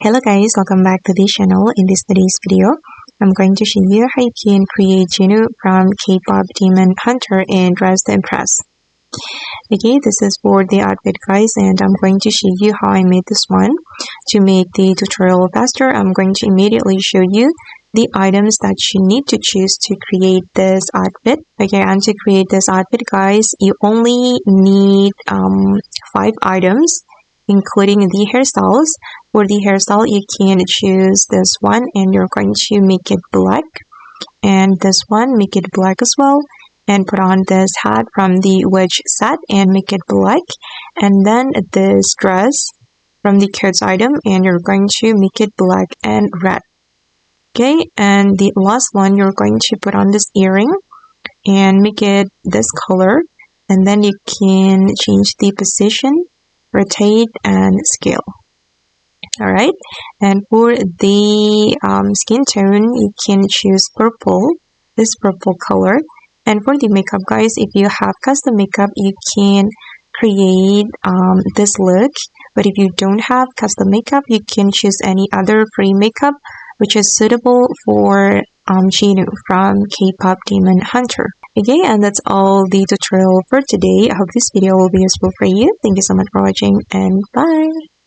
Hello guys, welcome back to this channel. In today's video, I'm going to show you how you can create Jinu from Kpop Demon Hunter and Dress to Impress. Okay, this is for the outfit guys, and I'm going to show you how I made this one. To make the tutorial faster, I'm going to immediately show you the items that you need to choose to create this outfit. Okay, and to create this outfit guys, you only need 5 items, including the hairstyles. For the hairstyle, you can choose this one and you're going to make it black, and this one make it black as well, and put on this hat from the wedge set and make it black, and then this dress from the kids item and you're going to make it black and red. Okay, and the last one, you're going to put on this earring and make it this color, and then you can change the position, rotate, and scale. Alright, and for the skin tone, you can choose purple, this purple color. And for the makeup guys, if you have custom makeup, you can create this look. But if you don't have custom makeup, you can choose any other free makeup which is suitable for Jinu from Kpop Demon Hunter. Okay, and that's all the tutorial for today. I hope this video will be useful for you. Thank you so much for watching, and bye!